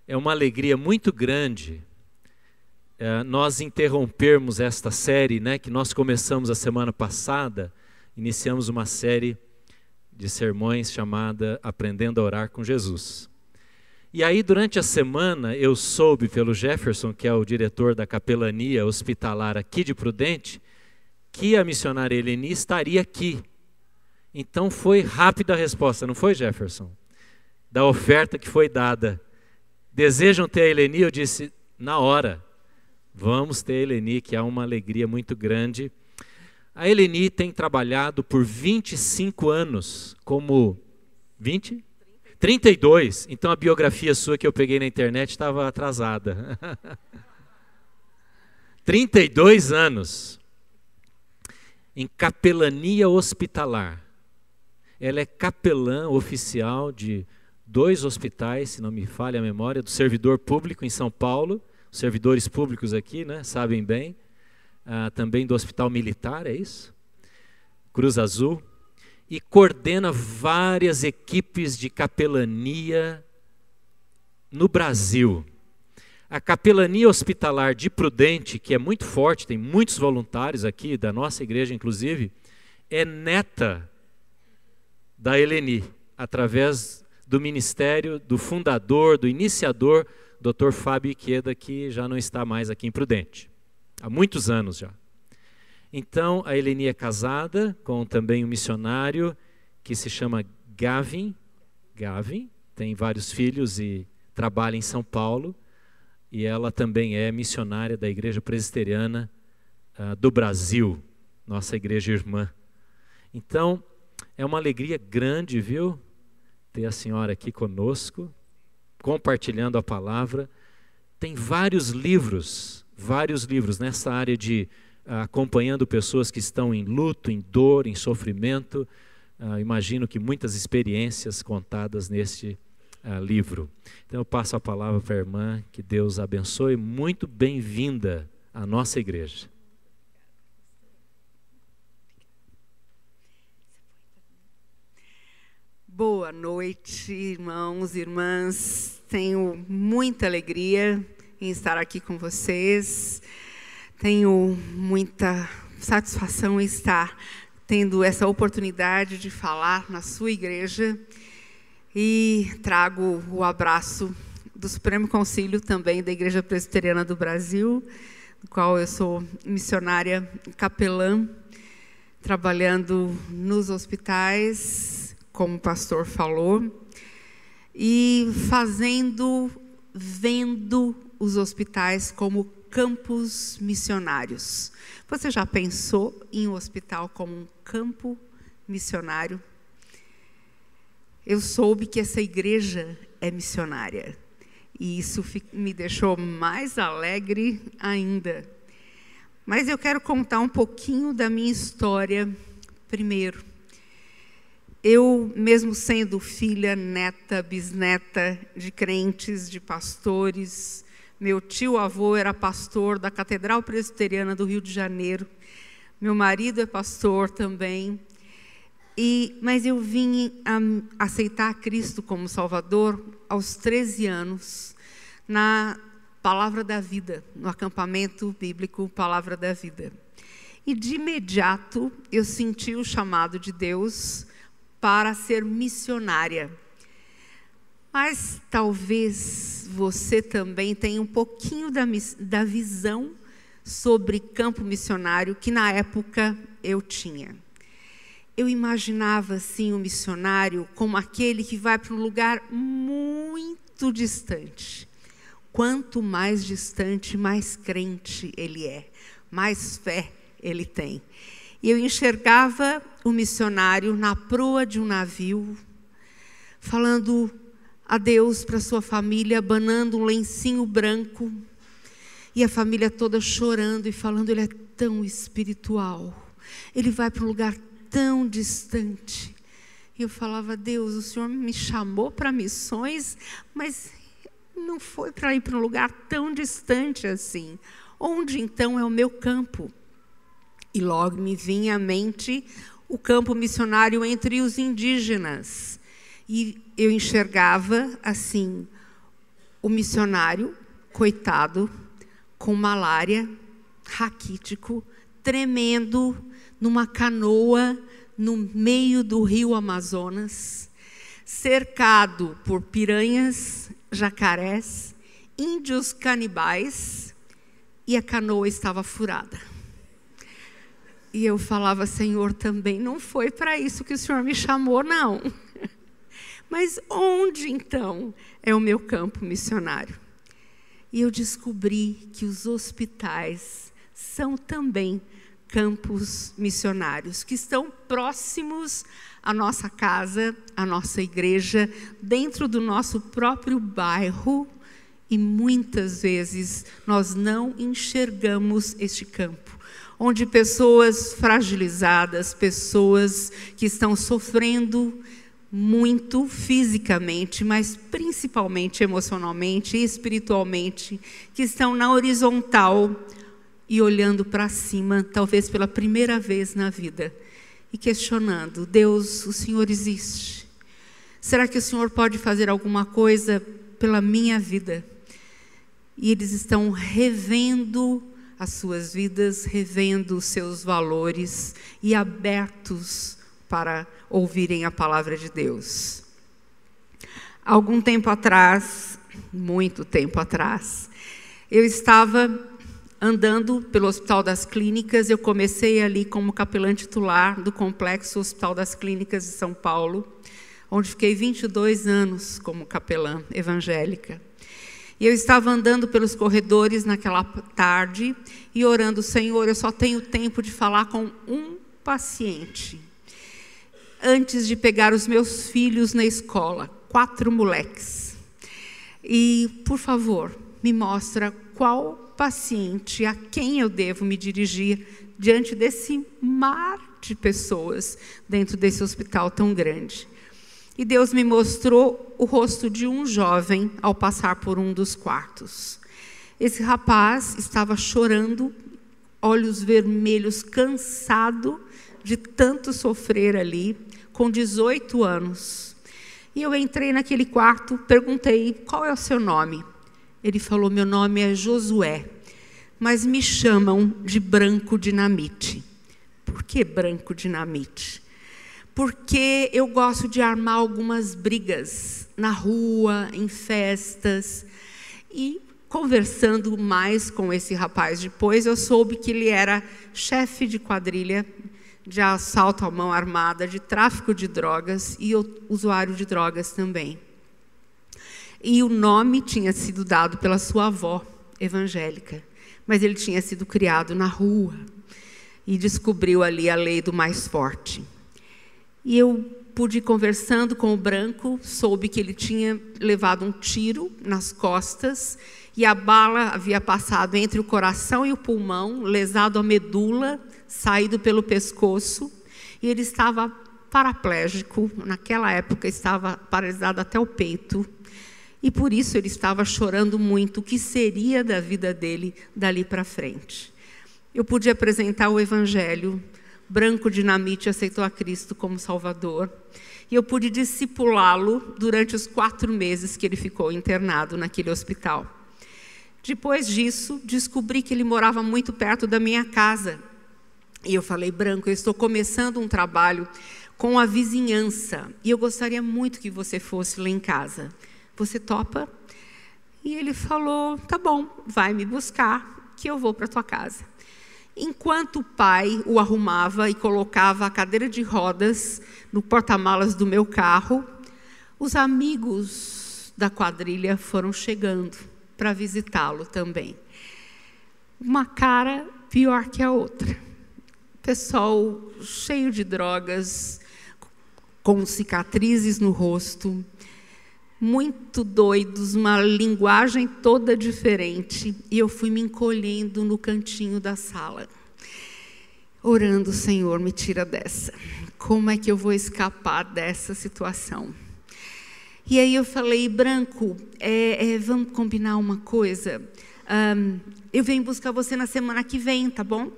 É uma alegria muito grande nós interrompermos esta série, né, que nós começamos a semana passada. Iniciamos uma série de sermões chamada Aprendendo a Orar com Jesus. E aí, durante a semana, eu soube pelo Jefferson, que é o diretor da capelania hospitalar aqui de Prudente, que a missionária Eleni estaria aqui. Então foi rápida a resposta, não foi, Jefferson? Da oferta que foi dada. Desejam ter a Eleni? Eu disse, na hora, vamos ter a Eleni, que é uma alegria muito grande. A Eleni tem trabalhado por 25 anos como... 20? 32. Então a biografia sua que eu peguei na internet estava atrasada. 32 anos em capelania hospitalar. Ela é capelã oficial de 2 hospitais, se não me falha a memória, do servidor público em São Paulo. Os servidores públicos aqui, né, sabem bem. Também do Hospital Militar, é isso? Cruz Azul. E coordena várias equipes de capelania no Brasil. A capelania hospitalar de Prudente, que é muito forte, tem muitos voluntários aqui, da nossa igreja inclusive, é neta da Eleni, através do ministério do fundador, do iniciador, Dr. Fábio Iqueda, que já não está mais aqui em Prudente, há muitos anos já. Então, a Eleni é casada com também um missionário que se chama Gavin. Gavin tem vários filhos e trabalha em São Paulo. E ela também é missionária da Igreja Presbiteriana do Brasil, nossa igreja irmã. Então, é uma alegria grande, viu? Ter a senhora aqui conosco, compartilhando a palavra. Tem vários livros nessa área de... acompanhando pessoas que estão em luto, em dor, em sofrimento. Imagino que muitas experiências contadas neste livro. Então eu passo a palavra para a irmã, que Deus abençoe. Muito bem-vinda à nossa igreja. Boa noite, irmãos e irmãs. Tenho muita alegria em estar aqui com vocês. Tenho muita satisfação em estar tendo essa oportunidade de falar na sua igreja e trago o abraço do Supremo Concílio também da Igreja Presbiteriana do Brasil, do qual eu sou missionária capelã, trabalhando nos hospitais, como o pastor falou, e vendo os hospitais como campos missionários. Você já pensou em um hospital como um campo missionário? Eu soube que essa igreja é missionária. E isso me deixou mais alegre ainda. Mas eu quero contar um pouquinho da minha história primeiro. Eu, mesmo sendo filha, neta, bisneta de crentes, de pastores, meu tio-avô era pastor da Catedral Presbiteriana do Rio de Janeiro. Meu marido é pastor também. Mas eu vim aceitar Cristo como Salvador aos 13 anos, na Palavra da Vida, no acampamento bíblico Palavra da Vida. E de imediato eu senti o chamado de Deus para ser missionária. Mas talvez você também tenha um pouquinho da visão sobre campo missionário que na época eu tinha. Eu imaginava assim o missionário como aquele que vai para um lugar muito distante. Quanto mais distante, mais crente ele é, mais fé ele tem. E eu enxergava o missionário na proa de um navio, falando adeus para sua família, abanando um lencinho branco, e a família toda chorando e falando, ele é tão espiritual, ele vai para um lugar tão distante. E eu falava, Deus, o Senhor me chamou para missões, mas não foi para ir para um lugar tão distante assim. Onde então é o meu campo? E logo me vinha à mente o campo missionário entre os indígenas. E eu enxergava assim, o missionário, coitado, com malária, raquítico, tremendo, numa canoa no meio do rio Amazonas, cercado por piranhas, jacarés, índios canibais, e a canoa estava furada. E eu falava: Senhor, também não foi para isso que o Senhor me chamou, não. Mas onde, então, é o meu campo missionário? E eu descobri que os hospitais são também campos missionários, que estão próximos à nossa casa, à nossa igreja, dentro do nosso próprio bairro, e muitas vezes nós não enxergamos este campo, onde pessoas fragilizadas, pessoas que estão sofrendo muito fisicamente, mas principalmente emocionalmente e espiritualmente, que estão na horizontal e olhando para cima, talvez pela primeira vez na vida, e questionando: Deus, o Senhor existe? Será que o Senhor pode fazer alguma coisa pela minha vida? E eles estão revendo as suas vidas, revendo os seus valores e abertos para ouvirem a palavra de Deus. Algum tempo atrás, muito tempo atrás, eu estava andando pelo Hospital das Clínicas. Eu comecei ali como capelã titular do Complexo Hospital das Clínicas de São Paulo, onde fiquei 22 anos como capelã evangélica. E eu estava andando pelos corredores naquela tarde e orando: Senhor, eu só tenho tempo de falar com um paciente antes de pegar os meus filhos na escola, 4 moleques. E, por favor, me mostra qual paciente a quem eu devo me dirigir diante desse mar de pessoas dentro desse hospital tão grande. E Deus me mostrou o rosto de um jovem ao passar por um dos quartos. Esse rapaz estava chorando, olhos vermelhos, cansado de tanto sofrer ali, com 18 anos. E eu entrei naquele quarto, perguntei: qual é o seu nome? Ele falou: meu nome é Josué, mas me chamam de Branco Dinamite. Por que Branco Dinamite? Porque eu gosto de armar algumas brigas na rua, em festas. E conversando mais com esse rapaz depois, eu soube que ele era chefe de quadrilha de assalto à mão armada, de tráfico de drogas e usuário de drogas também. E o nome tinha sido dado pela sua avó evangélica, mas ele tinha sido criado na rua e descobriu ali a lei do mais forte. E eu pude ir conversando com o Branco, soube que ele tinha levado um tiro nas costas e a bala havia passado entre o coração e o pulmão, lesado a medula, saído pelo pescoço, e ele estava paraplégico, naquela época estava paralisado até o peito, e por isso ele estava chorando muito. O que seria da vida dele dali para frente? Eu pude apresentar o Evangelho. Branco Dinamite aceitou a Cristo como Salvador, e eu pude discipulá-lo durante os 4 meses que ele ficou internado naquele hospital. Depois disso, descobri que ele morava muito perto da minha casa. E eu falei: Branco, eu estou começando um trabalho com a vizinhança, e eu gostaria muito que você fosse lá em casa. Você topa? E ele falou: tá bom, vai me buscar, que eu vou para a tua casa. Enquanto o pai o arrumava e colocava a cadeira de rodas no porta-malas do meu carro, os amigos da quadrilha foram chegando para visitá-lo também. Uma cara pior que a outra. Pessoal cheio de drogas, com cicatrizes no rosto, muito doidos, uma linguagem toda diferente. E eu fui me encolhendo no cantinho da sala, orando: Senhor, me tira dessa. Como é que eu vou escapar dessa situação? E aí eu falei: Branco, vamos combinar uma coisa? Eu venho buscar você na semana que vem, tá bom?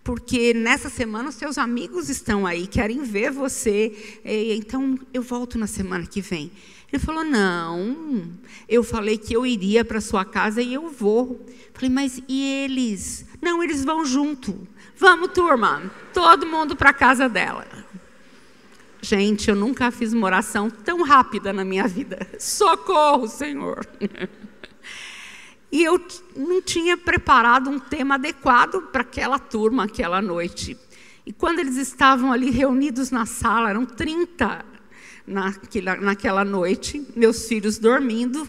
porque nessa semana os seus amigos estão aí, querem ver você, então eu volto na semana que vem. Ele falou, não, eu falei que eu iria para sua casa e eu vou. Falei, mas e eles? Não, eles vão junto. Vamos, turma, todo mundo para a casa dela. Gente, eu nunca fiz uma oração tão rápida na minha vida. Socorro, Senhor. E eu não tinha preparado um tema adequado para aquela turma, aquela noite. E quando eles estavam ali reunidos na sala, eram 30 naquela noite, meus filhos dormindo,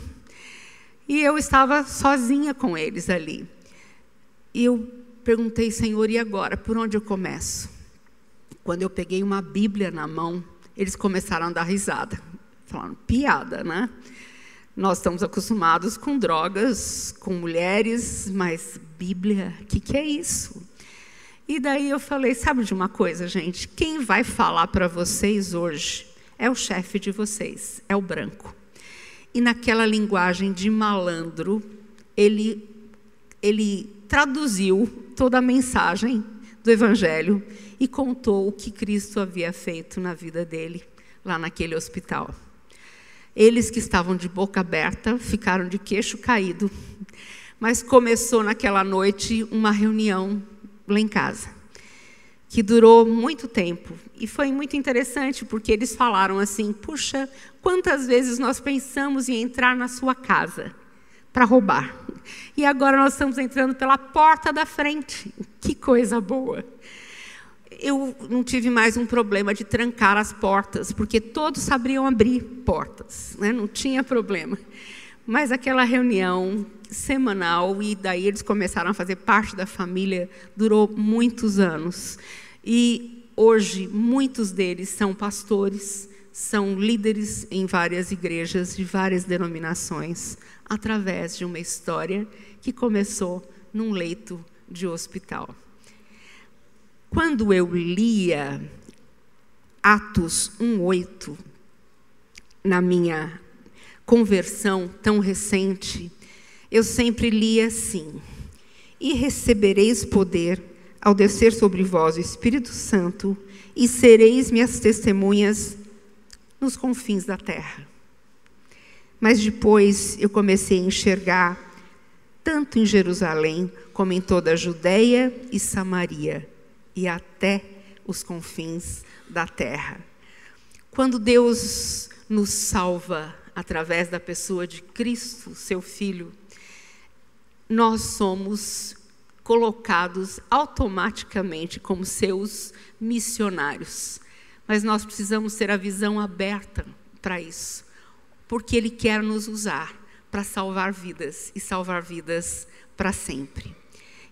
e eu estava sozinha com eles ali. E eu perguntei, Senhor, e agora? Por onde eu começo? Quando eu peguei uma Bíblia na mão, eles começaram a dar risada. Falaram, piada, né? Nós estamos acostumados com drogas, com mulheres, mas Bíblia, o que é isso? E daí eu falei, sabe de uma coisa, gente? Quem vai falar para vocês hoje é o chefe de vocês, é o branco. E naquela linguagem de malandro, ele traduziu toda a mensagem do Evangelho e contou o que Cristo havia feito na vida dele, lá naquele hospital. Eles que estavam de boca aberta, ficaram de queixo caído. Mas começou naquela noite uma reunião lá em casa, que durou muito tempo. E foi muito interessante, porque eles falaram assim, puxa, quantas vezes nós pensamos em entrar na sua casa para roubar. E agora nós estamos entrando pela porta da frente. Que coisa boa. Eu não tive mais um problema de trancar as portas, porque todos sabiam abrir portas, né? Não tinha problema. Mas aquela reunião semanal, e daí eles começaram a fazer parte da família, durou muitos anos. E hoje, muitos deles são pastores, são líderes em várias igrejas, de várias denominações, através de uma história que começou num leito de hospital. Quando eu lia Atos 1:8, na minha conversão tão recente, eu sempre lia assim, e recebereis poder ao descer sobre vós o Espírito Santo, e sereis minhas testemunhas nos confins da terra. Mas depois eu comecei a enxergar, tanto em Jerusalém, como em toda a Judeia e Samaria, e até os confins da terra. Quando Deus nos salva através da pessoa de Cristo, seu Filho, nós somos colocados automaticamente como seus missionários. Mas nós precisamos ter a visão aberta para isso, porque Ele quer nos usar para salvar vidas, e salvar vidas para sempre.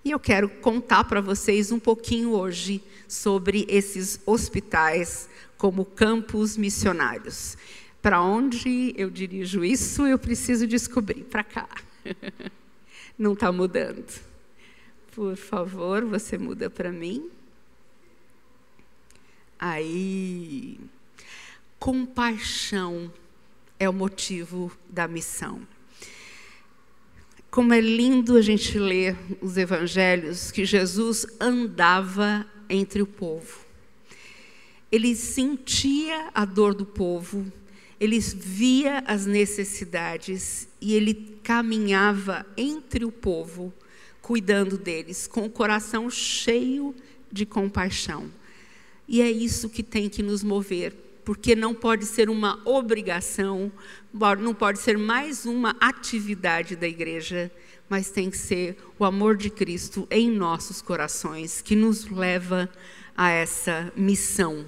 E eu quero contar para vocês um pouquinho hoje sobre esses hospitais como campos missionários. Para onde eu dirijo isso, eu preciso descobrir. Para cá. Não está mudando. Por favor, você muda para mim. Aí. Compaixão é o motivo da missão. Como é lindo a gente ler os evangelhos, que Jesus andava entre o povo. Ele sentia a dor do povo, ele via as necessidades e ele caminhava entre o povo, cuidando deles, com o coração cheio de compaixão. E é isso que tem que nos mover, porque não pode ser uma obrigação, não pode ser mais uma atividade da igreja, mas tem que ser o amor de Cristo em nossos corações que nos leva a essa missão.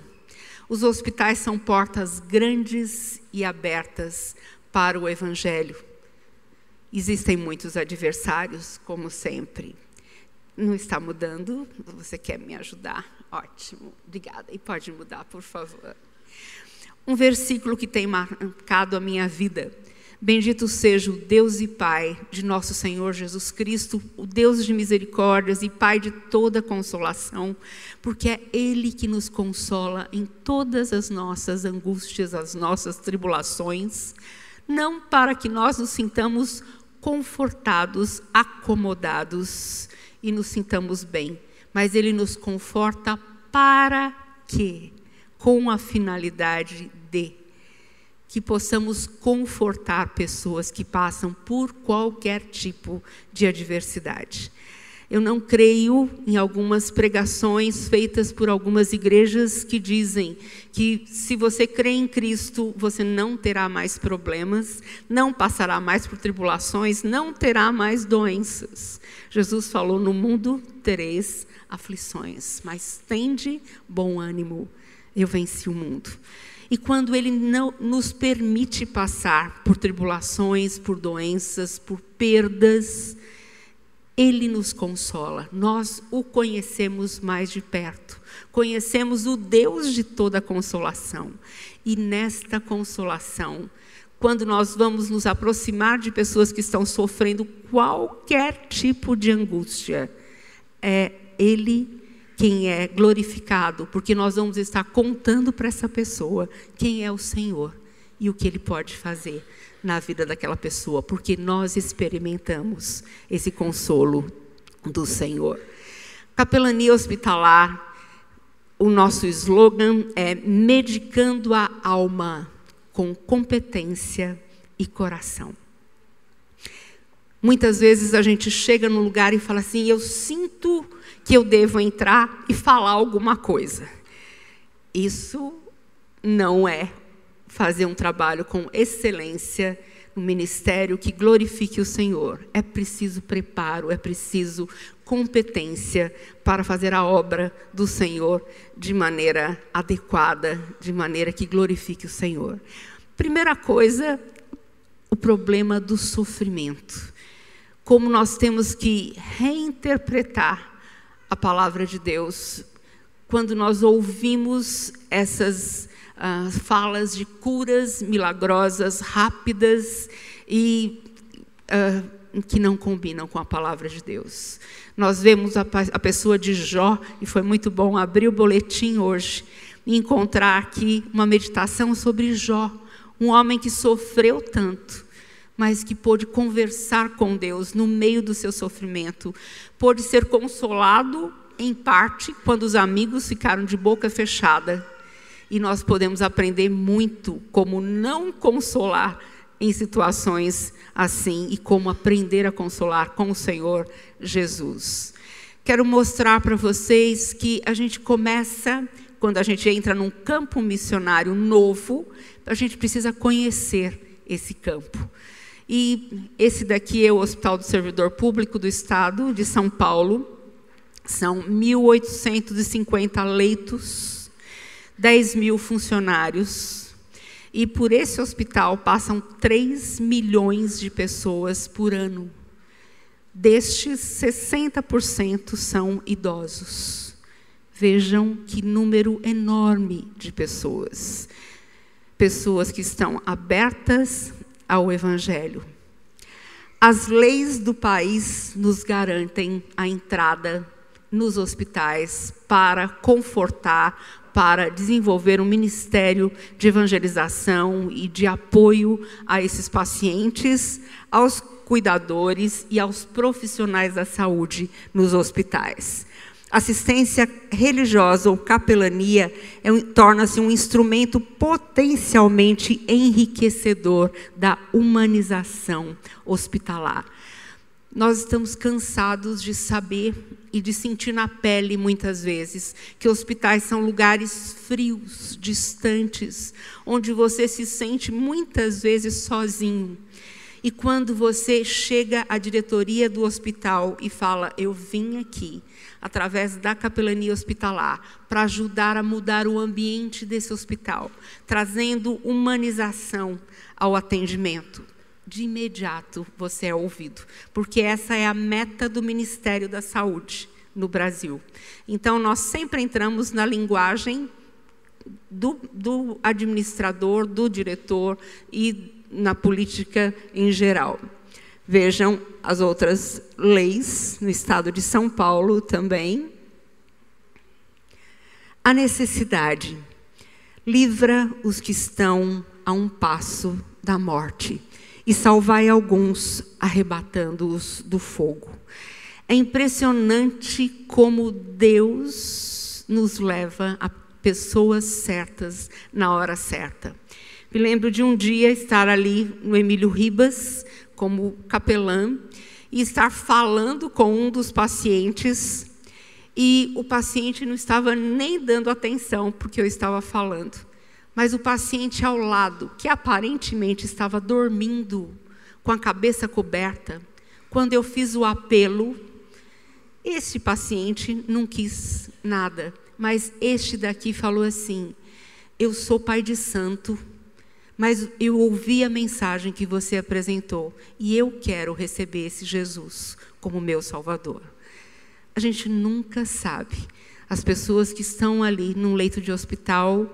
Os hospitais são portas grandes e abertas para o Evangelho. Existem muitos adversários, como sempre. Não está mudando? Você quer me ajudar? Ótimo, obrigada. E pode mudar, por favor. Um versículo que tem marcado a minha vida. Bendito seja o Deus e Pai de nosso Senhor Jesus Cristo, o Deus de misericórdias e Pai de toda consolação, porque é Ele que nos consola em todas as nossas angústias, as nossas tribulações, não para que nós nos sintamos confortados, acomodados e nos sintamos bem, mas Ele nos conforta para quê? Com a finalidade de que possamos confortar pessoas que passam por qualquer tipo de adversidade. Eu não creio em algumas pregações feitas por algumas igrejas que dizem que se você crê em Cristo, você não terá mais problemas, não passará mais por tribulações, não terá mais doenças. Jesus falou: no mundo tereis aflições, mas tende bom ânimo, eu venci o mundo. E quando Ele não nos permite passar por tribulações, por doenças, por perdas, Ele nos consola. Nós o conhecemos mais de perto. Conhecemos o Deus de toda consolação. E nesta consolação, quando nós vamos nos aproximar de pessoas que estão sofrendo qualquer tipo de angústia, é Ele quem é glorificado, porque nós vamos estar contando para essa pessoa quem é o Senhor e o que Ele pode fazer na vida daquela pessoa, porque nós experimentamos esse consolo do Senhor. Capelania hospitalar, o nosso slogan é medicando a alma com competência e coração. Muitas vezes a gente chega num lugar e fala assim: eu sinto que eu devo entrar e falar alguma coisa. Isso não é fazer um trabalho com excelência no ministério que glorifique o Senhor. É preciso preparo, é preciso competência para fazer a obra do Senhor de maneira adequada, de maneira que glorifique o Senhor. Primeira coisa, o problema do sofrimento. Como nós temos que reinterpretar a palavra de Deus quando nós ouvimos essas falas de curas milagrosas, rápidas e que não combinam com a palavra de Deus. Nós vemos a pessoa de Jó, e foi muito bom abrir o boletim hoje e encontrar aqui uma meditação sobre Jó, um homem que sofreu tanto, mas que pôde conversar com Deus no meio do seu sofrimento, pôde ser consolado em parte quando os amigos ficaram de boca fechada. E nós podemos aprender muito como não consolar em situações assim e como aprender a consolar com o Senhor Jesus. Quero mostrar para vocês que a gente começa, quando a gente entra num campo missionário novo, a gente precisa conhecer esse campo. E esse daqui é o Hospital do Servidor Público do Estado de São Paulo. São 1.850 leitos, 10 mil funcionários. E por esse hospital passam 3 milhões de pessoas por ano. Destes, 60% são idosos. Vejam que número enorme de pessoas. Pessoas que estão abertas ao Evangelho. As leis do país nos garantem a entrada nos hospitais para confortar, para desenvolver um ministério de evangelização e de apoio a esses pacientes, aos cuidadores e aos profissionais da saúde nos hospitais. Assistência religiosa ou capelania torna-se um instrumento potencialmente enriquecedor da humanização hospitalar. Nós estamos cansados de saber e de sentir na pele, muitas vezes, que hospitais são lugares frios, distantes, onde você se sente muitas vezes sozinho. E quando você chega à diretoria do hospital e fala: eu vim aqui, através da capelania hospitalar, para ajudar a mudar o ambiente desse hospital, trazendo humanização ao atendimento, de imediato você é ouvido, porque essa é a meta do Ministério da Saúde no Brasil. Então, nós sempre entramos na linguagem do administrador, do diretor e na política em geral. Vejam as outras leis no estado de São Paulo também. A necessidade livra os que estão a um passo da morte e salvai alguns, arrebatando-os do fogo. É impressionante como Deus nos leva a pessoas certas na hora certa. Me lembro de um dia estar ali no Emílio Ribas, como capelã, e estar falando com um dos pacientes, e o paciente não estava nem dando atenção porque eu estava falando. Mas o paciente ao lado, que aparentemente estava dormindo, com a cabeça coberta, quando eu fiz o apelo, este paciente não quis nada, mas este daqui falou assim: eu sou pai de santo, mas eu ouvi a mensagem que você apresentou e eu quero receber esse Jesus como meu Salvador. A gente nunca sabe. As pessoas que estão ali num leito de hospital,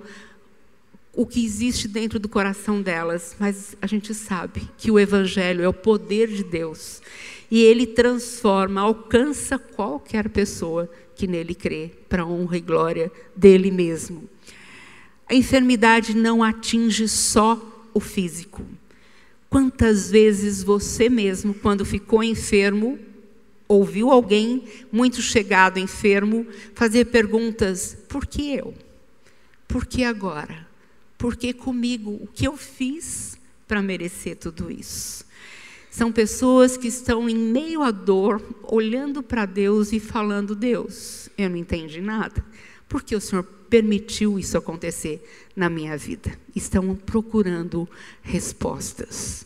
o que existe dentro do coração delas, mas a gente sabe que o Evangelho é o poder de Deus e ele transforma, alcança qualquer pessoa que nele crê, para a honra e glória dele mesmo. A enfermidade não atinge só o físico. Quantas vezes você mesmo, quando ficou enfermo, ouviu alguém muito chegado enfermo fazer perguntas: por que eu? Por que agora? Por que comigo? O que eu fiz para merecer tudo isso? São pessoas que estão em meio à dor, olhando para Deus e falando: Deus, eu não entendi nada. Por que o Senhor permitiu isso acontecer na minha vida? Estão procurando respostas.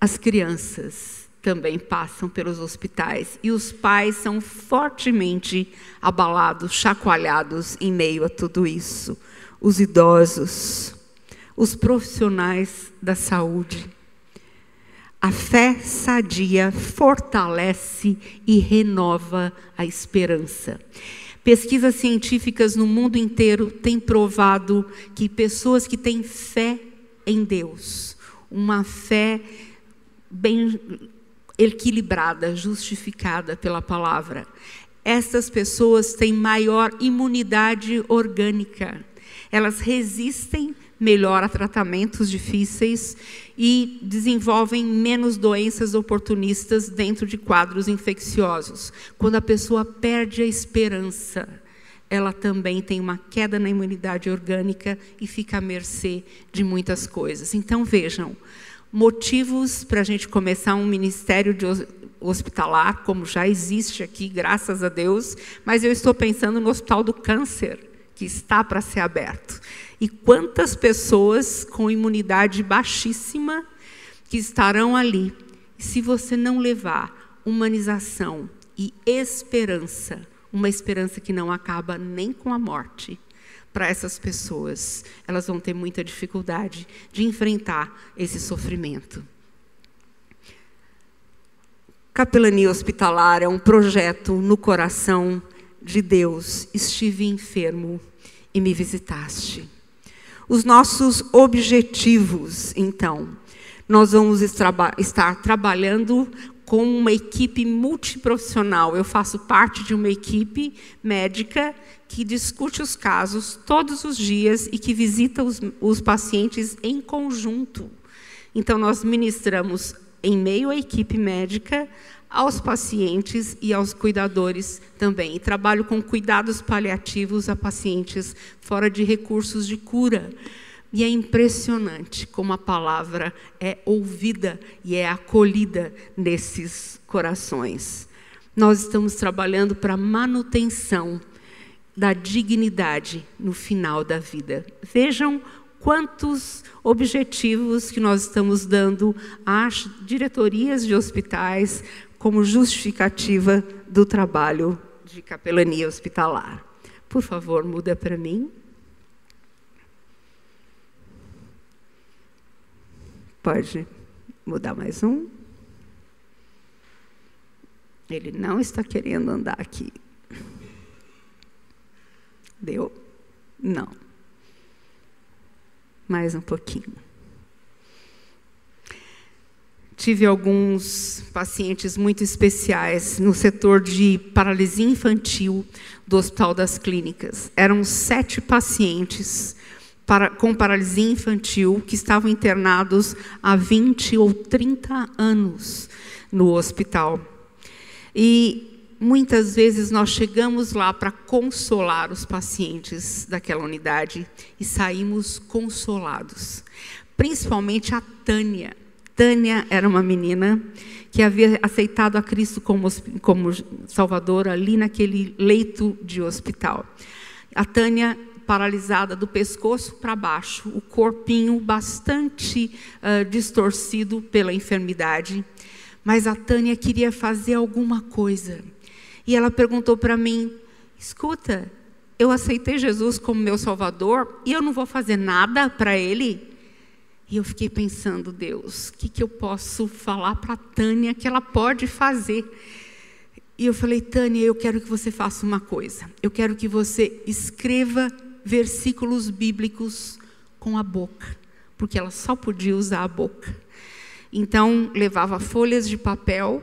As crianças também passam pelos hospitais e os pais são fortemente abalados, chacoalhados em meio a tudo isso. Os idosos, os profissionais da saúde. A fé sadia fortalece e renova a esperança. Pesquisas científicas no mundo inteiro têm provado que pessoas que têm fé em Deus, uma fé bem equilibrada, justificada pela palavra, essas pessoas têm maior imunidade orgânica. Elas resistem melhor a tratamentos difíceis e desenvolvem menos doenças oportunistas dentro de quadros infecciosos. Quando a pessoa perde a esperança, ela também tem uma queda na imunidade orgânica e fica à mercê de muitas coisas. Então, vejam, motivos para a gente começar um ministério hospitalar, como já existe aqui, graças a Deus, mas eu estou pensando no Hospital do Câncer, que está para ser aberto. E quantas pessoas com imunidade baixíssima que estarão ali. Se você não levar humanização e esperança, uma esperança que não acaba nem com a morte, para essas pessoas, elas vão ter muita dificuldade de enfrentar esse sofrimento. Capelania hospitalar é um projeto no coração de Deus. Estive enfermo e me visitaste. Os nossos objetivos, então, nós vamos estar trabalhando com uma equipe multiprofissional. Eu faço parte de uma equipe médica que discute os casos todos os dias e que visita os pacientes em conjunto. Então, nós ministramos em meio à equipe médica, aos pacientes e aos cuidadores também. E trabalho com cuidados paliativos a pacientes fora de recursos de cura. E é impressionante como a palavra é ouvida e é acolhida nesses corações. Nós estamos trabalhando para a manutenção da dignidade no final da vida. Vejam quantos objetivos que nós estamos dando às diretorias de hospitais como justificativa do trabalho de capelania hospitalar. Por favor, muda para mim. Pode mudar mais um. Ele não está querendo andar aqui. Deu? Não. Mais um pouquinho. Tive alguns pacientes muito especiais no setor de paralisia infantil do Hospital das Clínicas. Eram 7 pacientes com paralisia infantil, que estavam internados há 20 ou 30 anos no hospital. E muitas vezes nós chegamos lá para consolar os pacientes daquela unidade e saímos consolados. Principalmente a Tânia. Tânia era uma menina que havia aceitado a Cristo como Salvador ali naquele leito de hospital. A Tânia, paralisada do pescoço para baixo, o corpinho bastante distorcido pela enfermidade, mas a Tânia queria fazer alguma coisa. E ela perguntou para mim: escuta, eu aceitei Jesus como meu Salvador e eu não vou fazer nada para Ele? E eu fiquei pensando, Deus, o que eu posso falar para a Tânia que ela pode fazer? E eu falei: Tânia, eu quero que você faça uma coisa. Eu quero que você escreva versículos bíblicos com a boca, porque ela só podia usar a boca. Então, levava folhas de papel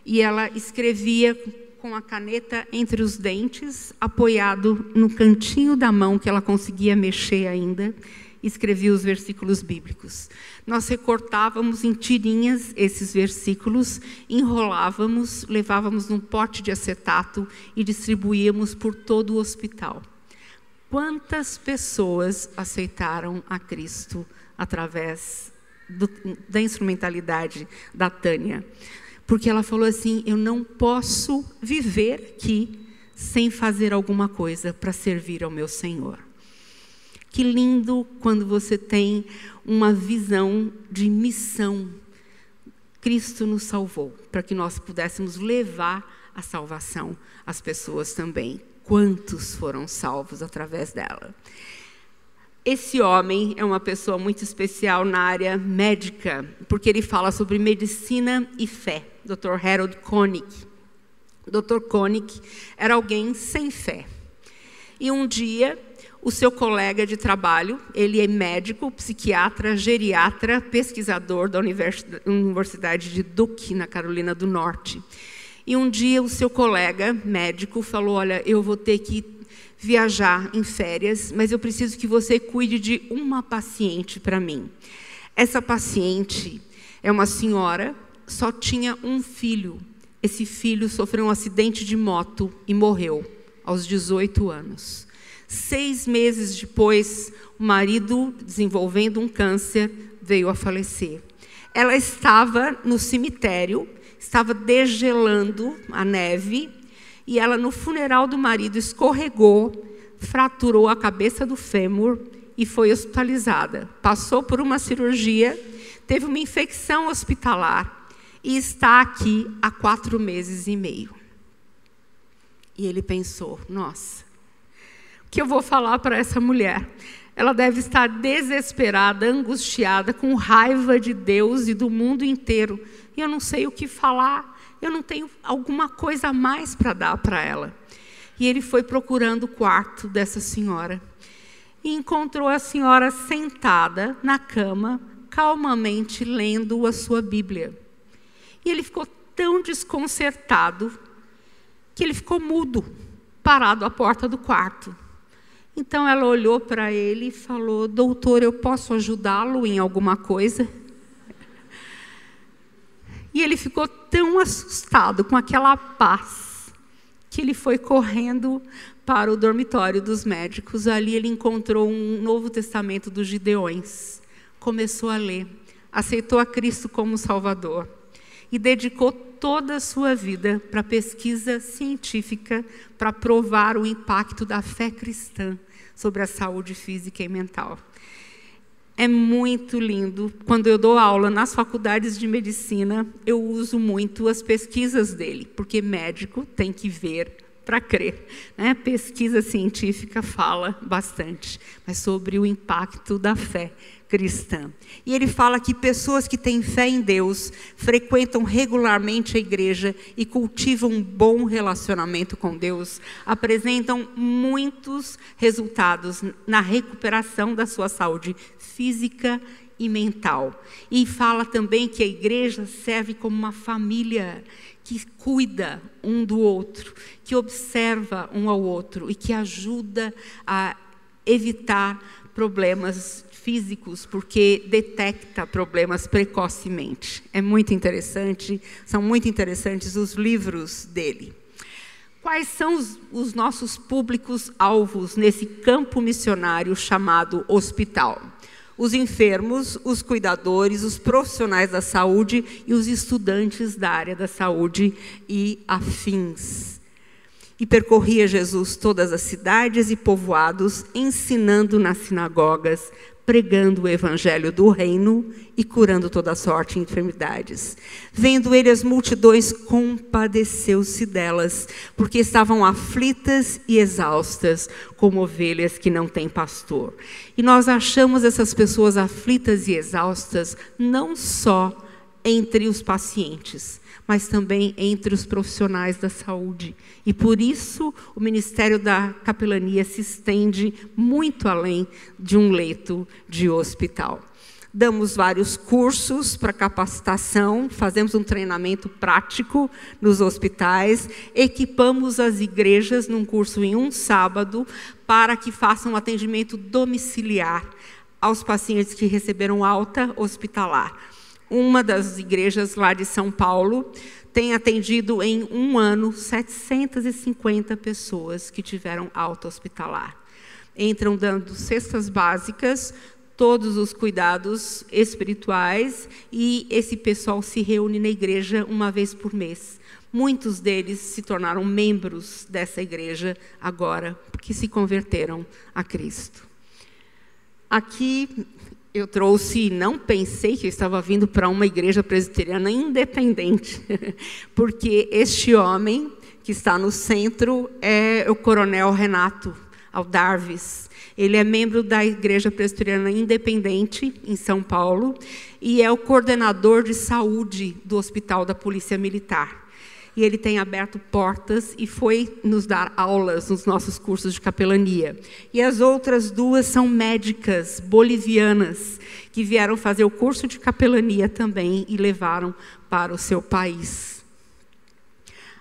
e ela escrevia com a caneta entre os dentes, apoiado no cantinho da mão que ela conseguia mexer ainda, escrevia os versículos bíblicos. Nós recortávamos em tirinhas esses versículos, enrolávamos, levávamos num pote de acetato e distribuíamos por todo o hospital. Quantas pessoas aceitaram a Cristo através da instrumentalidade da Tânia? Porque ela falou assim: eu não posso viver aqui sem fazer alguma coisa para servir ao meu Senhor. Que lindo quando você tem uma visão de missão. Cristo nos salvou para que nós pudéssemos levar a salvação às pessoas também. Quantos foram salvos através dela? Esse homem é uma pessoa muito especial na área médica, porque ele fala sobre medicina e fé. Dr. Harold Koenig. Dr. Koenig era alguém sem fé. E um dia, o seu colega de trabalho, ele é médico, psiquiatra, geriatra, pesquisador da Universidade de Duke, na Carolina do Norte. E um dia o seu colega médico falou: olha, eu vou ter que viajar em férias, mas eu preciso que você cuide de uma paciente para mim. Essa paciente é uma senhora, só tinha um filho. Esse filho sofreu um acidente de moto e morreu aos 18 anos. 6 meses depois, o marido, desenvolvendo um câncer, veio a falecer. Ela estava no cemitério, estava degelando a neve, e ela, no funeral do marido, escorregou, fraturou a cabeça do fêmur e foi hospitalizada. Passou por uma cirurgia, teve uma infecção hospitalar e está aqui há 4 meses e meio. E ele pensou: nossa, o que eu vou falar para essa mulher? Ela deve estar desesperada, angustiada, com raiva de Deus e do mundo inteiro. E eu não sei o que falar, eu não tenho alguma coisa a mais para dar para ela. E ele foi procurando o quarto dessa senhora. E encontrou a senhora sentada na cama, calmamente lendo a sua Bíblia. E ele ficou tão desconcertado que ele ficou mudo, parado à porta do quarto. Então ela olhou para ele e falou: doutor, eu posso ajudá-lo em alguma coisa? E ele ficou tão assustado com aquela paz que ele foi correndo para o dormitório dos médicos. Ali ele encontrou um Novo Testamento dos Gideões. Começou a ler, aceitou a Cristo como Salvador e dedicou toda a sua vida para pesquisa científica, para provar o impacto da fé cristã sobre a saúde física e mental. É muito lindo. Quando eu dou aula nas faculdades de medicina, eu uso muito as pesquisas dele, porque médico tem que ver para crer, né? Pesquisa científica fala bastante, mas sobre o impacto da fé cristã. E ele fala que pessoas que têm fé em Deus frequentam regularmente a igreja e cultivam um bom relacionamento com Deus, apresentam muitos resultados na recuperação da sua saúde física e mental. E fala também que a igreja serve como uma família que cuida um do outro, que observa um ao outro e que ajuda a evitar problemas físicos, porque detecta problemas precocemente. É muito interessante, são muito interessantes os livros dele. Quais são os nossos públicos-alvos nesse campo missionário chamado hospital? Os enfermos, os cuidadores, os profissionais da saúde e os estudantes da área da saúde e afins. E percorria Jesus todas as cidades e povoados, ensinando nas sinagogas, pregando o evangelho do reino e curando toda sorte de enfermidades. Vendo ele as multidões, compadeceu-se delas, porque estavam aflitas e exaustas, como ovelhas que não têm pastor. E nós achamos essas pessoas aflitas e exaustas não só entre os pacientes, mas também entre os profissionais da saúde. E por isso o ministério da capelania se estende muito além de um leito de hospital. Damos vários cursos para capacitação, fazemos um treinamento prático nos hospitais, equipamos as igrejas num curso em um sábado para que façam atendimento domiciliar aos pacientes que receberam alta hospitalar. Uma das igrejas lá de São Paulo tem atendido em um ano 750 pessoas que tiveram alta hospitalar. Entram dando cestas básicas, todos os cuidados espirituais, e esse pessoal se reúne na igreja uma vez por mês. Muitos deles se tornaram membros dessa igreja agora, porque se converteram a Cristo. Aqui eu trouxe, não pensei que eu estava vindo para uma igreja presbiteriana independente, porque este homem que está no centro é o coronel Renato Aldarves. Ele é membro da Igreja Presbiteriana Independente, em São Paulo, e é o coordenador de saúde do Hospital da Polícia Militar. E ele tem aberto portas e foi nos dar aulas nos nossos cursos de capelania. E as outras duas são médicas bolivianas, que vieram fazer o curso de capelania também e levaram para o seu país.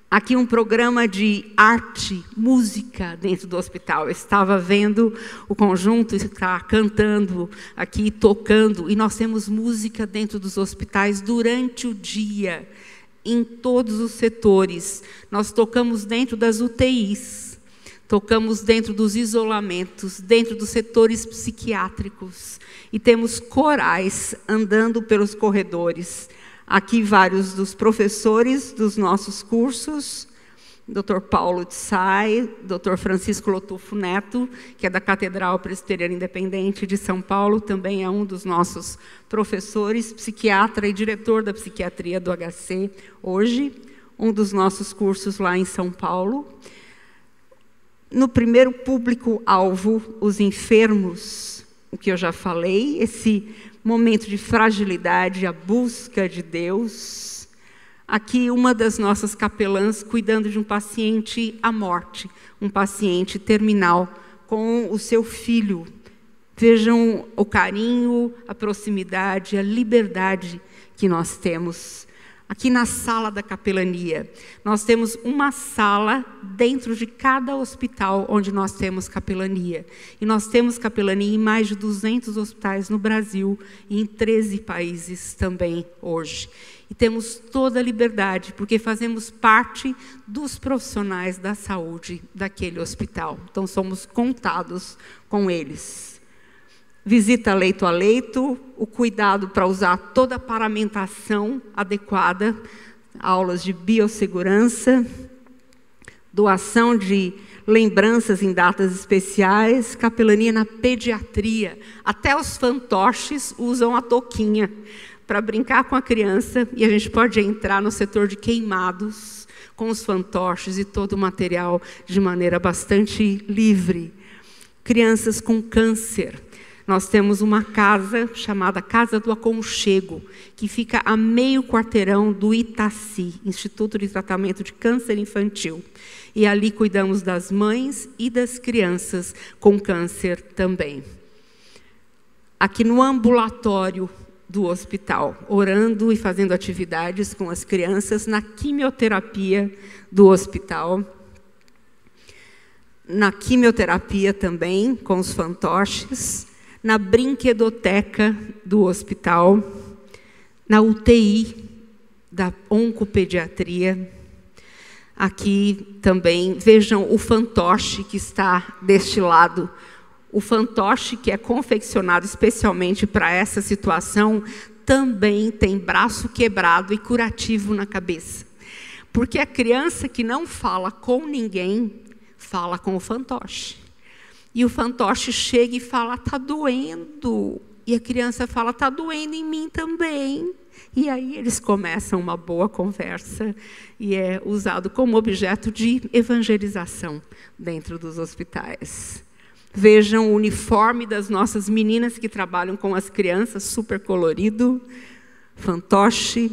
Aqui um programa de arte, música dentro do hospital. Eu estava vendo o conjunto estar cantando aqui, tocando, e nós temos música dentro dos hospitais durante o dia, em todos os setores. Nós tocamos dentro das UTIs, tocamos dentro dos isolamentos, dentro dos setores psiquiátricos, e temos corais andando pelos corredores. Aqui vários dos professores dos nossos cursos, Dr. Paulo Tsai, Dr. Francisco Lotufo Neto, que é da Catedral Presbiteriana Independente de São Paulo, também é um dos nossos professores, psiquiatra e diretor da psiquiatria do HC, hoje, um dos nossos cursos lá em São Paulo. No primeiro público-alvo, os enfermos, o que eu já falei, esse momento de fragilidade, a busca de Deus. Aqui uma das nossas capelãs cuidando de um paciente à morte, um paciente terminal com o seu filho. Vejam o carinho, a proximidade, a liberdade que nós temos. Aqui na sala da capelania, nós temos uma sala dentro de cada hospital onde nós temos capelania. E nós temos capelania em mais de 200 hospitais no Brasil e em 13 países também hoje. E temos toda a liberdade, porque fazemos parte dos profissionais da saúde daquele hospital. Então, somos contados com eles. Visita leito a leito, o cuidado para usar toda a paramentação adequada, aulas de biossegurança, doação de lembranças em datas especiais, capelania na pediatria. Até os fantoches usam a touquinha para brincar com a criança, e a gente pode entrar no setor de queimados com os fantoches e todo o material de maneira bastante livre. Crianças com câncer. Nós temos uma casa chamada Casa do Aconchego, que fica a meio quarteirão do Itaci, Instituto de Tratamento de Câncer Infantil. E ali cuidamos das mães e das crianças com câncer também. Aqui no ambulatório do hospital, orando e fazendo atividades com as crianças na quimioterapia do hospital. Na quimioterapia também, com os fantoches. na brinquedoteca do hospital, na UTI da oncopediatria. Aqui também, vejam o fantoche que está deste lado. O fantoche que é confeccionado especialmente para essa situação também tem braço quebrado e curativo na cabeça. Porque a criança que não fala com ninguém, fala com o fantoche. E o fantoche chega e fala, está doendo. E a criança fala, está doendo em mim também. E aí eles começam uma boa conversa e é usado como objeto de evangelização dentro dos hospitais. Vejam o uniforme das nossas meninas que trabalham com as crianças, super colorido, fantoche.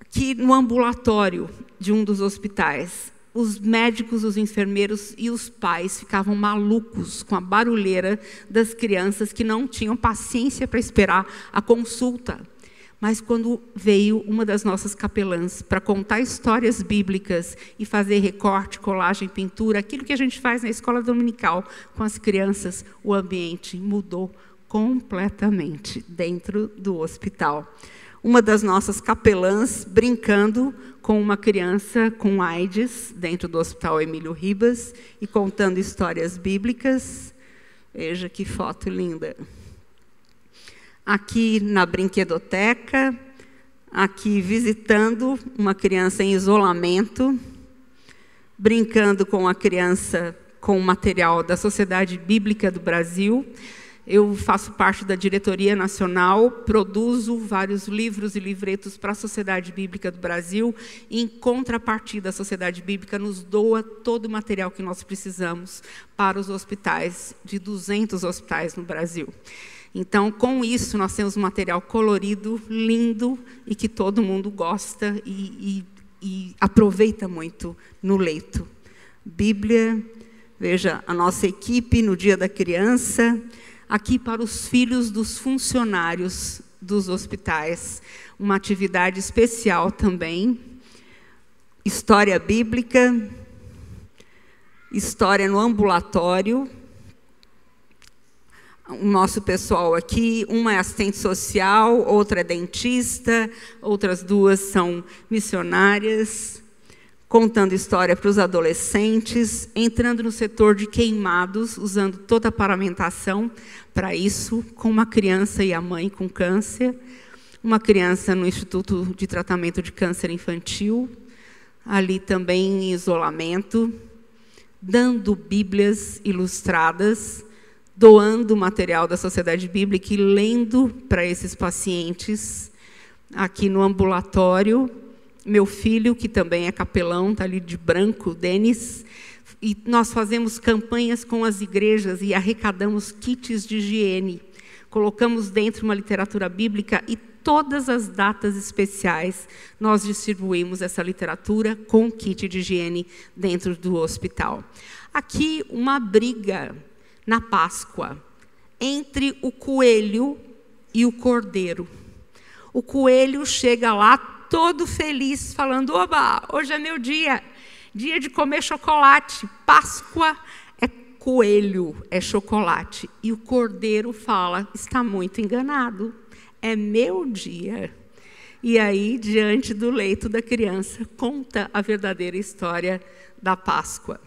Aqui no ambulatório de um dos hospitais, os médicos, os enfermeiros e os pais ficavam malucos com a barulheira das crianças que não tinham paciência para esperar a consulta. Mas quando veio uma das nossas capelãs para contar histórias bíblicas e fazer recorte, colagem, pintura, aquilo que a gente faz na escola dominical com as crianças, o ambiente mudou completamente dentro do hospital. Uma das nossas capelãs brincando com uma criança com AIDS dentro do Hospital Emílio Ribas e contando histórias bíblicas. Veja que foto linda. Aqui na brinquedoteca, aqui visitando uma criança em isolamento, brincando com a criança com material da Sociedade Bíblica do Brasil. Eu faço parte da diretoria nacional, produzo vários livros e livretos para a Sociedade Bíblica do Brasil, e em contrapartida, a Sociedade Bíblica nos doa todo o material que nós precisamos para os hospitais, de 200 hospitais no Brasil. Então, com isso, nós temos um material colorido, lindo, e que todo mundo gosta e aproveita muito no leito. Bíblia, veja a nossa equipe no Dia da Criança, aqui para os filhos dos funcionários dos hospitais, uma atividade especial também. História bíblica, história no ambulatório. O nosso pessoal aqui, uma é assistente social, outra é dentista, outras duas são missionárias, contando história para os adolescentes, entrando no setor de queimados, usando toda a paramentação para isso, com uma criança e a mãe com câncer, uma criança no Instituto de Tratamento de Câncer Infantil, ali também em isolamento, dando bíblias ilustradas, doando material da Sociedade Bíblica e lendo para esses pacientes. Aqui no ambulatório, meu filho, que também é capelão, está ali de branco, Denis, e nós fazemos campanhas com as igrejas e arrecadamos kits de higiene. Colocamos dentro uma literatura bíblica e todas as datas especiais nós distribuímos essa literatura com kit de higiene dentro do hospital. Aqui uma briga na Páscoa entre o coelho e o cordeiro. O coelho chega lá todo feliz, falando, oba, hoje é meu dia, dia de comer chocolate, Páscoa é coelho, é chocolate. E o cordeiro fala, está muito enganado, é meu dia. E aí, diante do leito da criança, conta a verdadeira história da Páscoa.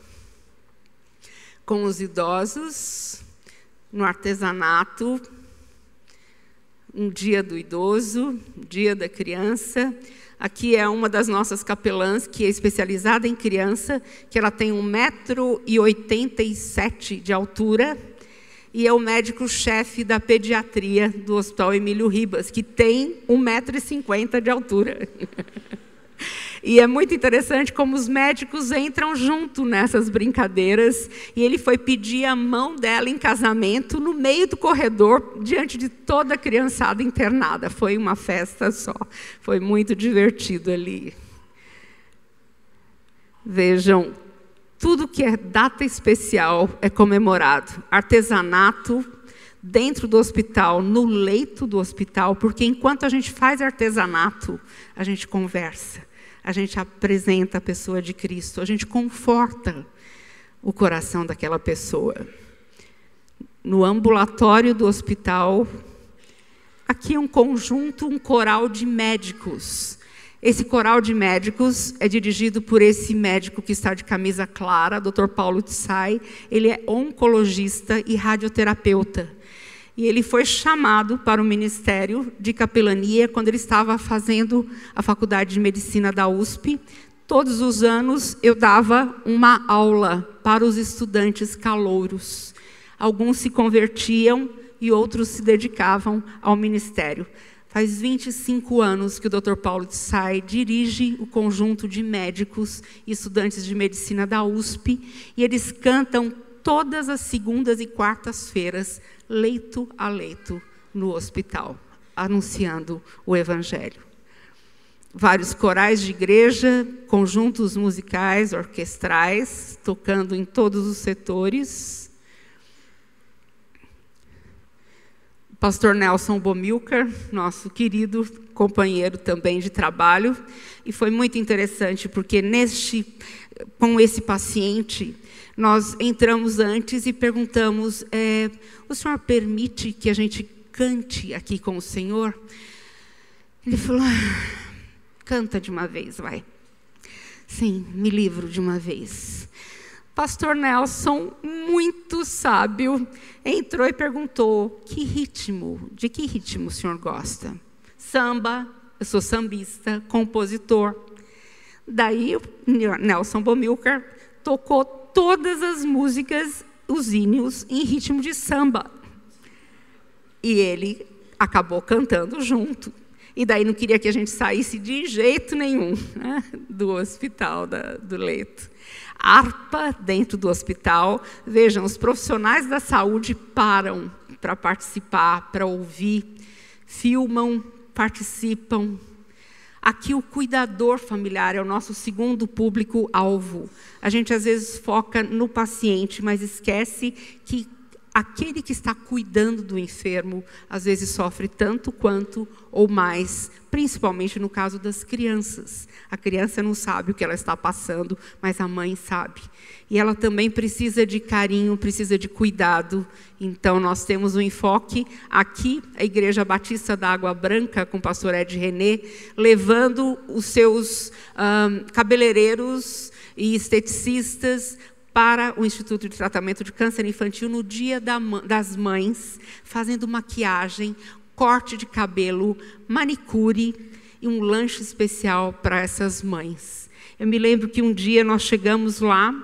Com os idosos, no artesanato, um dia do idoso, dia da criança. Aqui é uma das nossas capelãs, que é especializada em criança, que ela tem 1,87 m de altura, e é o médico-chefe da pediatria do Hospital Emílio Ribas, que tem 1,50 m de altura. E é muito interessante como os médicos entram junto nessas brincadeiras, e ele foi pedir a mão dela em casamento no meio do corredor, diante de toda a criançada internada. Foi uma festa só, foi muito divertido ali. Vejam, tudo que é data especial é comemorado. Artesanato dentro do hospital, no leito do hospital, porque enquanto a gente faz artesanato, a gente conversa. A gente apresenta a pessoa de Cristo, a gente conforta o coração daquela pessoa. no ambulatório do hospital. Aqui é um conjunto, um coral de médicos. Esse coral de médicos é dirigido por esse médico que está de camisa clara, Dr. Paulo Tsai. Ele é oncologista e radioterapeuta. E ele foi chamado para o Ministério de Capelania quando ele estava fazendo a Faculdade de Medicina da USP. Todos os anos eu dava uma aula para os estudantes calouros. Alguns se convertiam e outros se dedicavam ao ministério. Faz 25 anos que o Dr. Paulo Tsai dirige o conjunto de médicos e estudantes de medicina da USP, e eles cantam todas as segundas e quartas-feiras, leito a leito, no hospital, anunciando o Evangelho. Vários corais de igreja, conjuntos musicais, orquestrais, tocando em todos os setores. Pastor Nelson Bomilcar, nosso querido companheiro também de trabalho, e foi muito interessante, porque com esse paciente, nós entramos antes e perguntamos, o senhor permite que a gente cante aqui com o senhor? Ele falou, canta de uma vez, vai. Sim, me livro de uma vez. Pastor Nelson, muito sábio, entrou e perguntou, de que ritmo o senhor gosta? Samba, eu sou sambista, compositor. Daí o Nelson Bomilcar tocou todas as músicas, os hinos, em ritmo de samba. E ele acabou cantando junto. E daí não queria que a gente saísse de jeito nenhum, né, do hospital, do leito. Harpa dentro do hospital. Vejam, os profissionais da saúde param para participar, para ouvir, filmam, participam. Aqui o cuidador familiar é o nosso segundo público-alvo. A gente às vezes foca no paciente, mas esquece que aquele que está cuidando do enfermo, às vezes sofre tanto quanto ou mais, principalmente no caso das crianças. A criança não sabe o que ela está passando, mas a mãe sabe. E ela também precisa de carinho, precisa de cuidado. Então, nós temos um enfoque aqui, a Igreja Batista da Água Branca, com o pastor Ed René, levando os seus cabeleireiros e esteticistas para o Instituto de Tratamento de Câncer Infantil no Dia das Mães, fazendo maquiagem, corte de cabelo, manicure e um lanche especial para essas mães. Eu me lembro que um dia nós chegamos lá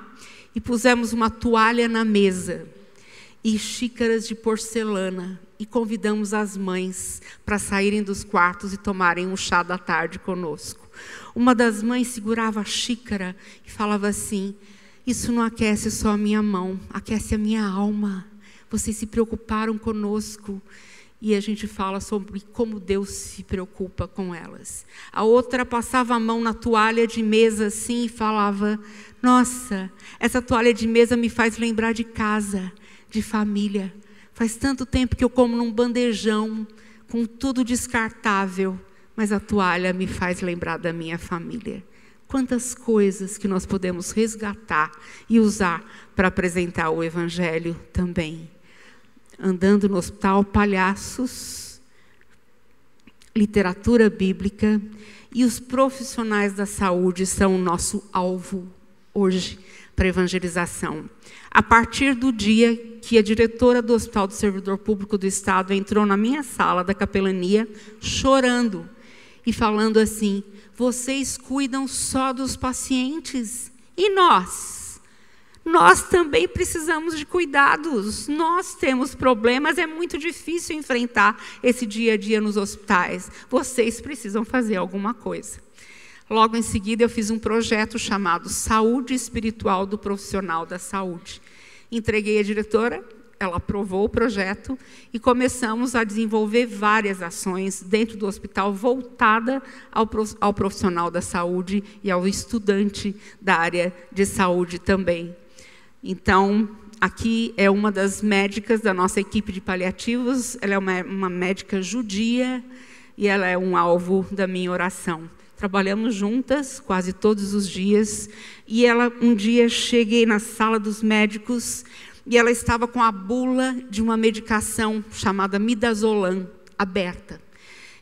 e pusemos uma toalha na mesa e xícaras de porcelana e convidamos as mães para saírem dos quartos e tomarem um chá da tarde conosco. Uma das mães segurava a xícara e falava assim, isso não aquece só a minha mão, aquece a minha alma. Vocês se preocuparam conosco. E a gente fala sobre como Deus se preocupa com elas. A outra passava a mão na toalha de mesa assim e falava, nossa, essa toalha de mesa me faz lembrar de casa, de família. Faz tanto tempo que eu como num bandejão, com tudo descartável, mas a toalha me faz lembrar da minha família. Quantas coisas que nós podemos resgatar e usar para apresentar o Evangelho também. Andando no hospital, palhaços, literatura bíblica, e os profissionais da saúde são o nosso alvo hoje para evangelização. A partir do dia que a diretora do Hospital do Servidor Público do Estado entrou na minha sala da capelania, chorando e falando assim, vocês cuidam só dos pacientes, e nós? Nós também precisamos de cuidados, nós temos problemas, é muito difícil enfrentar esse dia a dia nos hospitais. Vocês precisam fazer alguma coisa. Logo em seguida eu fiz um projeto chamado Saúde Espiritual do Profissional da Saúde. Entreguei à diretora, ela aprovou o projeto e começamos a desenvolver várias ações dentro do hospital voltada ao profissional da saúde e ao estudante da área de saúde também. Então, aqui é uma das médicas da nossa equipe de paliativos, ela é uma médica judia e ela é um alvo da minha oração. Trabalhamos juntas quase todos os dias e um dia cheguei na sala dos médicos e ela estava com a bula de uma medicação chamada midazolam aberta.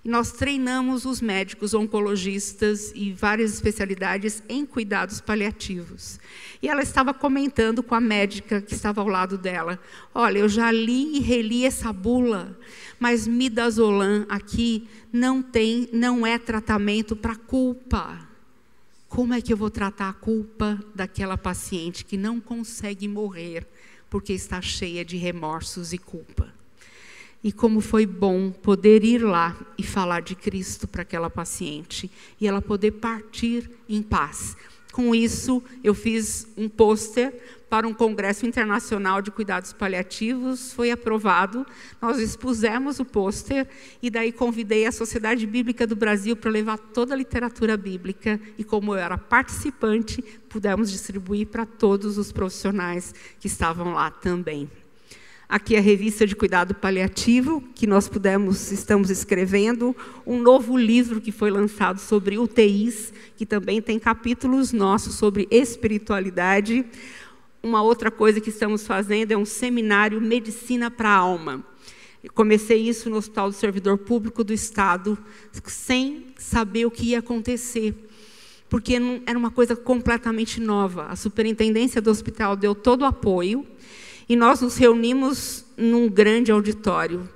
E nós treinamos os médicos oncologistas e várias especialidades em cuidados paliativos. E ela estava comentando com a médica que estava ao lado dela: olha, eu já li e reli essa bula, mas midazolam aqui não é tratamento para culpa. Como é que eu vou tratar a culpa daquela paciente que não consegue morrer porque está cheia de remorsos e culpa? E como foi bom poder ir lá e falar de Cristo para aquela paciente e ela poder partir em paz. Com isso, eu fiz um pôster para um congresso internacional de cuidados paliativos, foi aprovado, nós expusemos o pôster e daí convidei a Sociedade Bíblica do Brasil para levar toda a literatura bíblica e, como eu era participante, pudemos distribuir para todos os profissionais que estavam lá também. Aqui a revista de cuidado paliativo, que nós estamos escrevendo, um novo livro que foi lançado sobre UTIs, que também tem capítulos nossos sobre espiritualidade. Uma outra coisa que estamos fazendo é um seminário Medicina para a Alma. Eu comecei isso no Hospital do Servidor Público do Estado, sem saber o que ia acontecer, porque era uma coisa completamente nova. A superintendência do hospital deu todo o apoio, e nós nos reunimos num grande auditório,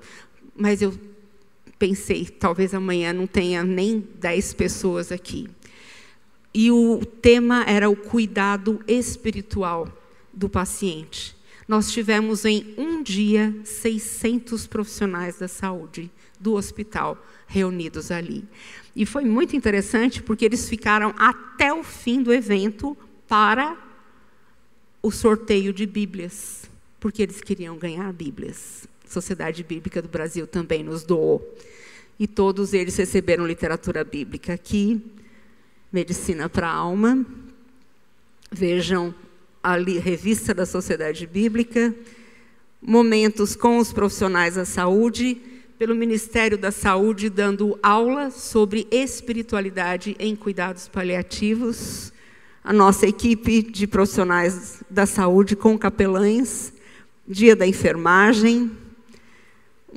mas eu pensei, talvez amanhã não tenha nem 10 pessoas aqui. E o tema era o cuidado espiritual do paciente. Nós tivemos em um dia 600 profissionais da saúde do hospital reunidos ali. E foi muito interessante porque eles ficaram até o fim do evento para o sorteio de Bíblias, porque eles queriam ganhar Bíblias. A Sociedade Bíblica do Brasil também nos doou. E todos eles receberam literatura bíblica aqui, Medicina para a Alma. Vejam a revista da Sociedade Bíblica, momentos com os profissionais da saúde, pelo Ministério da Saúde, dando aula sobre espiritualidade em cuidados paliativos. A nossa equipe de profissionais da saúde com capelães, dia da enfermagem,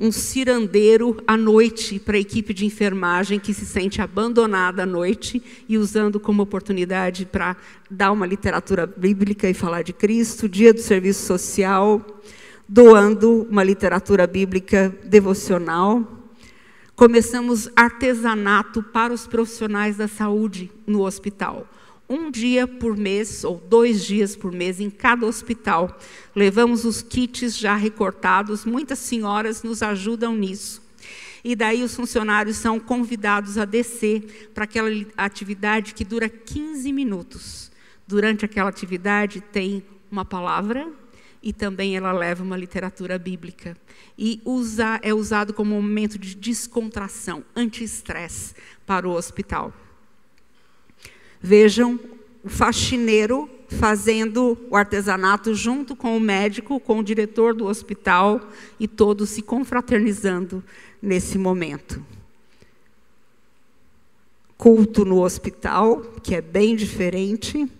um cirandeiro à noite para a equipe de enfermagem que se sente abandonada à noite e usando como oportunidade para dar uma literatura bíblica e falar de Cristo, dia do serviço social, doando uma literatura bíblica devocional. Começamos artesanato para os profissionais da saúde no hospital. Um dia por mês, ou 2 dias por mês, em cada hospital. Levamos os kits já recortados, muitas senhoras nos ajudam nisso. E daí os funcionários são convidados a descer para aquela atividade que dura 15 minutos. Durante aquela atividade tem uma palavra e também ela leva uma literatura bíblica. E é usado como um momento de descontração, anti-estresse para o hospital. Vejam o faxineiro fazendo o artesanato junto com o médico, com o diretor do hospital, e todos se confraternizando nesse momento. Culto no hospital, que é bem diferente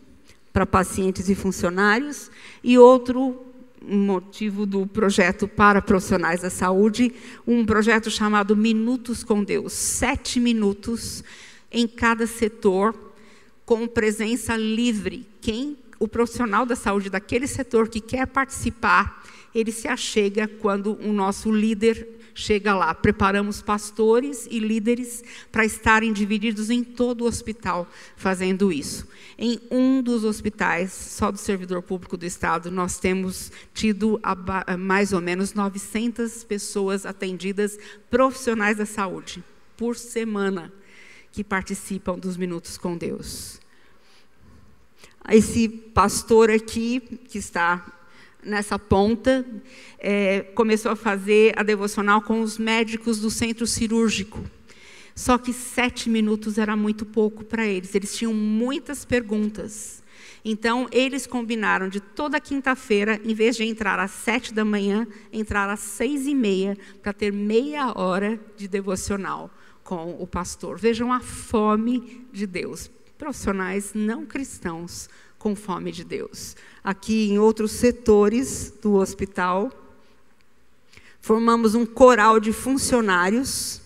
para pacientes e funcionários, e outro motivo do projeto para profissionais da saúde, um projeto chamado Minutos com Deus, 7 minutos em cada setor, com presença livre. O profissional da saúde daquele setor que quer participar, ele se achega quando o nosso líder chega lá. Preparamos pastores e líderes para estarem divididos em todo o hospital fazendo isso. Em um dos hospitais, só do Servidor Público do Estado, nós temos tido mais ou menos 900 pessoas atendidas, profissionais da saúde, por semana, que participam dos Minutos com Deus. Esse pastor aqui, que está nessa ponta, começou a fazer a devocional com os médicos do centro cirúrgico. Só que 7 minutos era muito pouco para eles. Eles tinham muitas perguntas. Então, eles combinaram de toda quinta-feira, em vez de entrar às 7 da manhã, entrar às 6h30, para ter meia hora de devocional com o pastor. Vejam a fome de Deus. Profissionais não cristãos com fome de Deus. Aqui em outros setores do hospital, formamos um coral de funcionários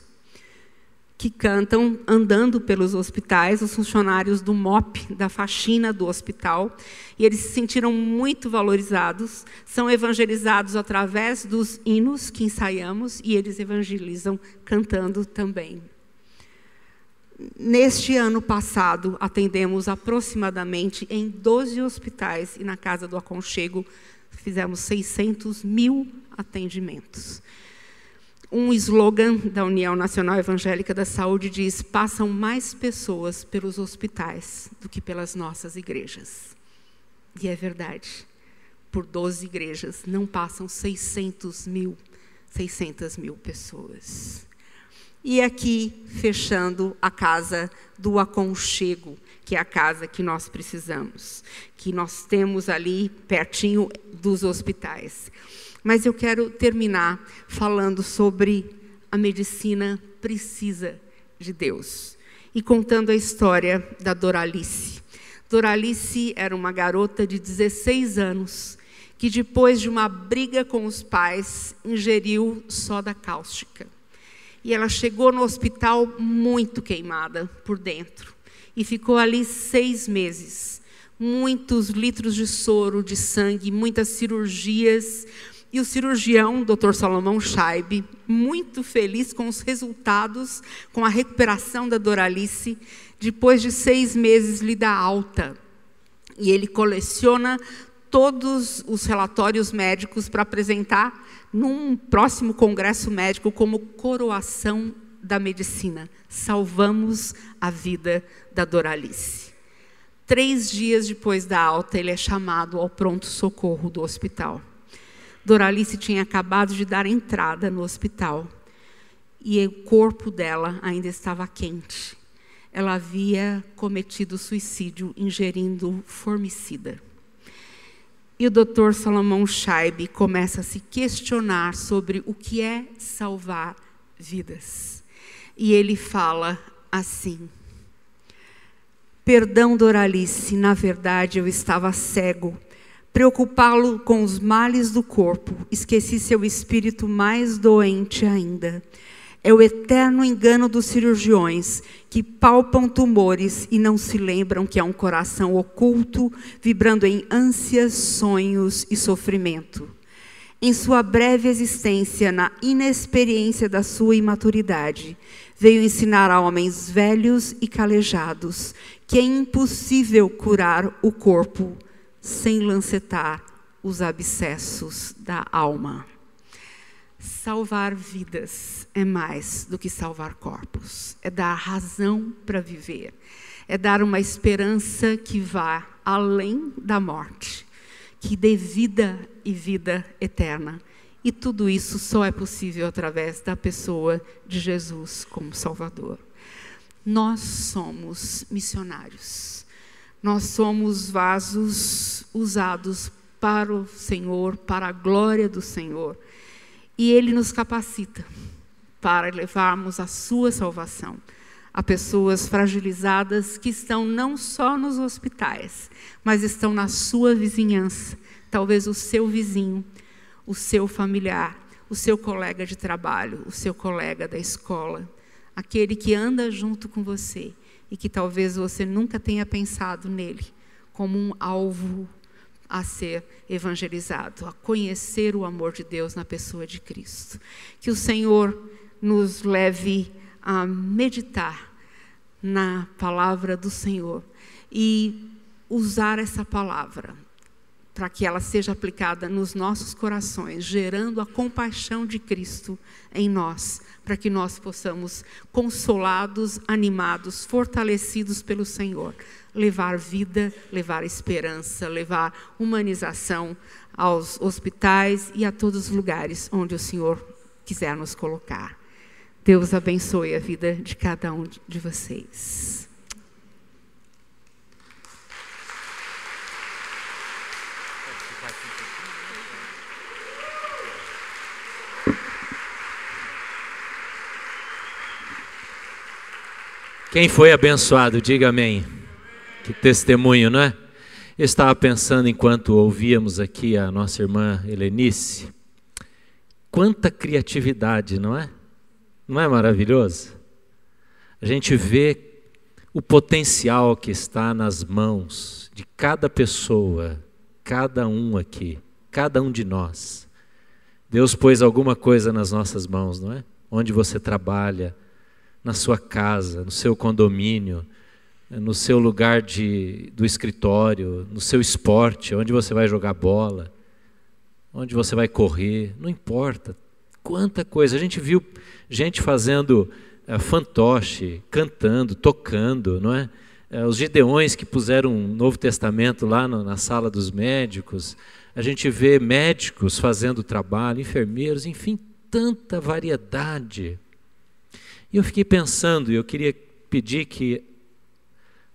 que cantam andando pelos hospitais, os funcionários do MOP, da faxina do hospital, e eles se sentiram muito valorizados, são evangelizados através dos hinos que ensaiamos, e eles evangelizam cantando também. Neste ano passado, atendemos aproximadamente em 12 hospitais, e na Casa do Aconchego fizemos 600 mil atendimentos. Um slogan da União Nacional Evangélica da Saúde diz: passam mais pessoas pelos hospitais do que pelas nossas igrejas. E é verdade. Por 12 igrejas não passam 600 mil pessoas. E aqui, fechando a Casa do Aconchego, que é a casa que nós precisamos, que nós temos ali pertinho dos hospitais. Mas eu quero terminar falando sobre a medicina precisa de Deus. E contando a história da Doralice. Doralice era uma garota de 16 anos, que depois de uma briga com os pais, ingeriu soda cáustica. E ela chegou no hospital muito queimada por dentro. E ficou ali 6 meses. Muitos litros de soro, de sangue, muitas cirurgias. E o cirurgião, Dr. Salomão Scheibe, muito feliz com os resultados, com a recuperação da Doralice, depois de 6 meses lhe dá alta. E ele coleciona todos os relatórios médicos para apresentar num próximo congresso médico como coroação da medicina. Salvamos a vida da Doralice. 3 dias depois da alta, ele é chamado ao pronto-socorro do hospital. Doralice tinha acabado de dar entrada no hospital e o corpo dela ainda estava quente. Ela havia cometido suicídio ingerindo formicida. E o Dr. Salomão Scheibe começa a se questionar sobre o que é salvar vidas. E ele fala assim: perdão, Doralice, na verdade eu estava cego. Preocupá-lo com os males do corpo, esqueci seu espírito mais doente ainda. É o eterno engano dos cirurgiões, que palpam tumores e não se lembram que há um coração oculto, vibrando em ânsias, sonhos e sofrimento. Em sua breve existência, na inexperiência da sua imaturidade, veio ensinar a homens velhos e calejados que é impossível curar o corpo sem lancetar os abscessos da alma. Salvar vidas é mais do que salvar corpos. É dar razão para viver. É dar uma esperança que vá além da morte, que dê vida e vida eterna. E tudo isso só é possível através da pessoa de Jesus como Salvador. Nós somos missionários. Nós somos vasos usados para o Senhor, para a glória do Senhor. E Ele nos capacita para levarmos a sua salvação a pessoas fragilizadas que estão não só nos hospitais, mas estão na sua vizinhança. Talvez o seu vizinho, o seu familiar, o seu colega de trabalho, o seu colega da escola, aquele que anda junto com você e que talvez você nunca tenha pensado nele como um alvo a ser evangelizado, a conhecer o amor de Deus na pessoa de Cristo. Que o Senhor nos leve a meditar na palavra do Senhor e usar essa palavra para que ela seja aplicada nos nossos corações, gerando a compaixão de Cristo em nós, para que nós possamos, consolados, animados, fortalecidos pelo Senhor, levar vida, levar esperança, levar humanização aos hospitais e a todos os lugares onde o Senhor quiser nos colocar. Deus abençoe a vida de cada um de vocês. Quem foi abençoado, diga amém. Que testemunho, não é? Eu estava pensando enquanto ouvíamos aqui a nossa irmã Helenice, quanta criatividade, não é? Não é maravilhoso? A gente vê o potencial que está nas mãos de cada pessoa, cada um aqui, cada um de nós. Deus pôs alguma coisa nas nossas mãos, não é? Onde você trabalha, na sua casa, no seu condomínio, no seu lugar do escritório, no seu esporte, onde você vai jogar bola, onde você vai correr, não importa. Quanta coisa. A gente viu gente fazendo fantoche, cantando, tocando, não é? Os Gideões que puseram um Novo Testamento lá na sala dos médicos. A gente vê médicos fazendo trabalho, enfermeiros, enfim, tanta variedade. E eu fiquei pensando, e eu queria pedir que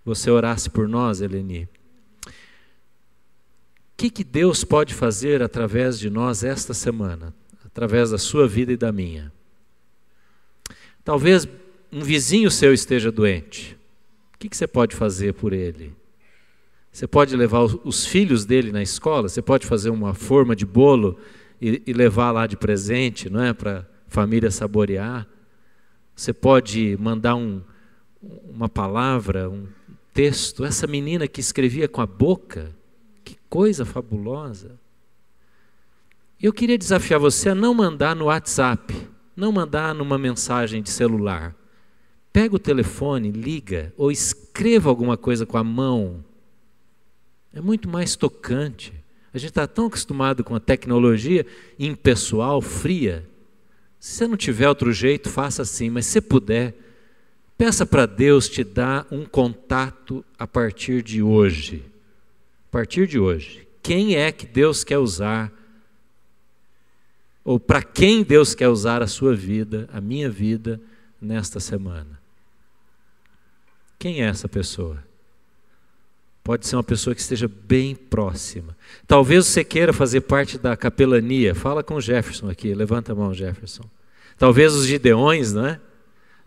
você orasse por nós, Eleni. O que Deus pode fazer através de nós esta semana? Através da sua vida e da minha. Talvez um vizinho seu esteja doente. O que você pode fazer por ele? Você pode levar os filhos dele na escola? Você pode fazer uma forma de bolo e levar lá de presente, não é? Para a família saborear. Você pode mandar uma palavra, um texto. Essa menina que escrevia com a boca, que coisa fabulosa. Eu queria desafiar você a não mandar no WhatsApp, não mandar numa mensagem de celular. Pega o telefone, liga, ou escreva alguma coisa com a mão. É muito mais tocante. A gente está tão acostumado com a tecnologia impessoal, fria. Se você não tiver outro jeito, faça assim, mas se puder, peça para Deus te dar um contato a partir de hoje. A partir de hoje. Quem é que Deus quer usar? Ou para quem Deus quer usar a sua vida, a minha vida, nesta semana? Quem é essa pessoa? Pode ser uma pessoa que esteja bem próxima. Talvez você queira fazer parte da capelania. Fala com o Jefferson aqui, levanta a mão, Jefferson. Talvez os Gideões, não é?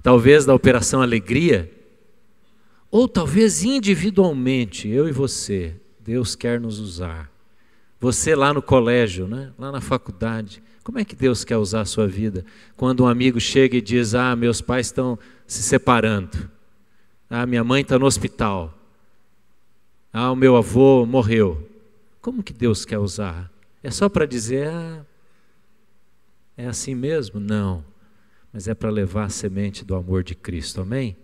Talvez da Operação Alegria. Ou talvez individualmente, eu e você, Deus quer nos usar. Você lá no colégio, né? Lá na faculdade. Como é que Deus quer usar a sua vida? Quando um amigo chega e diz, meus pais estão se separando. Minha mãe está no hospital. O meu avô morreu. Como que Deus quer usar? É só para dizer, é assim mesmo? Não. Mas é para levar a semente do amor de Cristo, amém?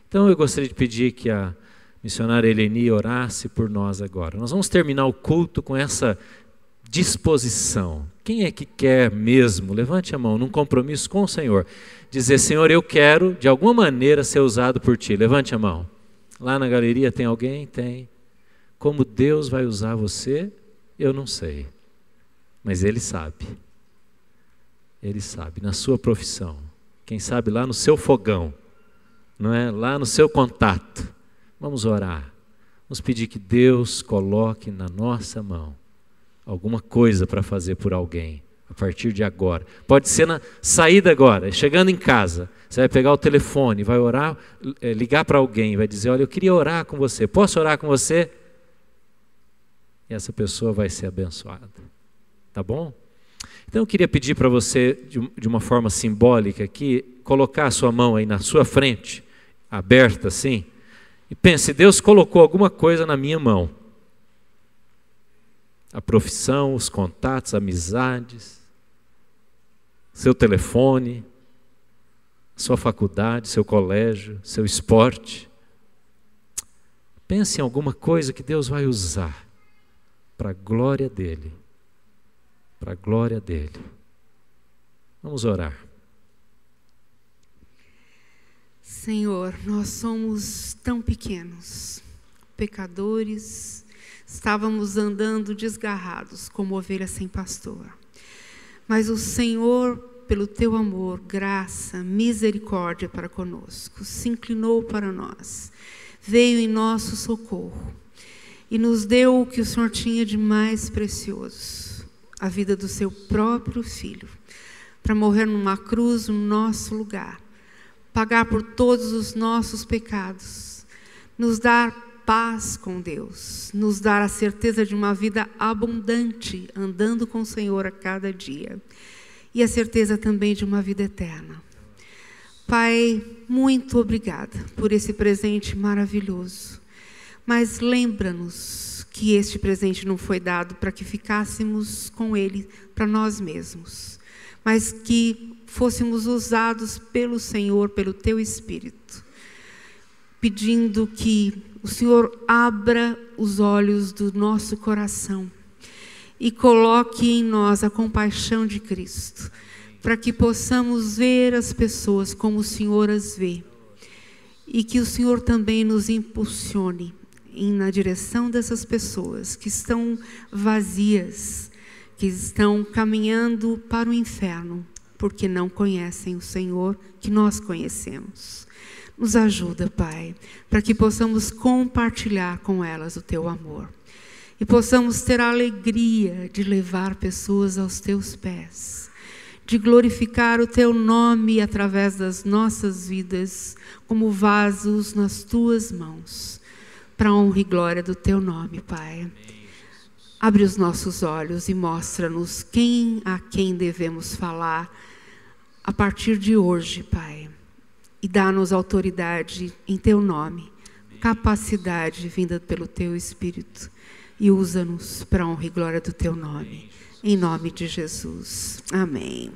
Então eu gostaria de pedir que a missionária Eleni orasse por nós agora. Nós vamos terminar o culto com essa disposição. Quem é que quer mesmo, levante a mão, num compromisso com o Senhor, dizer, Senhor, eu quero de alguma maneira ser usado por Ti. Levante a mão. Lá na galeria tem alguém? Tem. Como Deus vai usar você, eu não sei. Mas Ele sabe. Ele sabe, na sua profissão. Quem sabe lá no seu fogão, não é? Lá no seu contato. Vamos orar. Vamos pedir que Deus coloque na nossa mão alguma coisa para fazer por alguém, a partir de agora. Pode ser na saída agora, chegando em casa. Você vai pegar o telefone, vai orar, ligar para alguém, vai dizer, olha, eu queria orar com você. Posso orar com você? E essa pessoa vai ser abençoada. Tá bom? Então eu queria pedir para você, de uma forma simbólica aqui, colocar a sua mão aí na sua frente, aberta assim, e pense, Deus colocou alguma coisa na minha mão. A profissão, os contatos, amizades, seu telefone, sua faculdade, seu colégio, seu esporte. Pense em alguma coisa que Deus vai usar para a glória dEle. Para a glória dEle. Vamos orar. Senhor, nós somos tão pequenos, pecadores, estávamos andando desgarrados como ovelhas sem pastor. Mas o Senhor, pelo teu amor, graça, misericórdia para conosco, se inclinou para nós, veio em nosso socorro e nos deu o que o Senhor tinha de mais precioso, a vida do seu próprio Filho, para morrer numa cruz no nosso lugar, pagar por todos os nossos pecados, nos dar paz com Deus, nos dar a certeza de uma vida abundante, andando com o Senhor a cada dia, e a certeza também de uma vida eterna. Pai, muito obrigada por esse presente maravilhoso, mas lembra-nos que este presente não foi dado para que ficássemos com ele para nós mesmos, mas que fôssemos usados pelo Senhor, pelo Teu Espírito, pedindo que o Senhor abra os olhos do nosso coração e coloque em nós a compaixão de Cristo, para que possamos ver as pessoas como o Senhor as vê, e que o Senhor também nos impulsione na direção dessas pessoas que estão vazias, que estão caminhando para o inferno, porque não conhecem o Senhor que nós conhecemos. Nos ajuda, Pai, para que possamos compartilhar com elas o Teu amor e possamos ter a alegria de levar pessoas aos Teus pés, de glorificar o Teu nome através das nossas vidas como vasos nas Tuas mãos, para a honra e glória do Teu nome, Pai. Abre os nossos olhos e mostra-nos a quem devemos falar a partir de hoje, Pai. E dá-nos autoridade em Teu nome, capacidade vinda pelo Teu Espírito. E usa-nos para a honra e glória do Teu nome. Em nome de Jesus. Amém.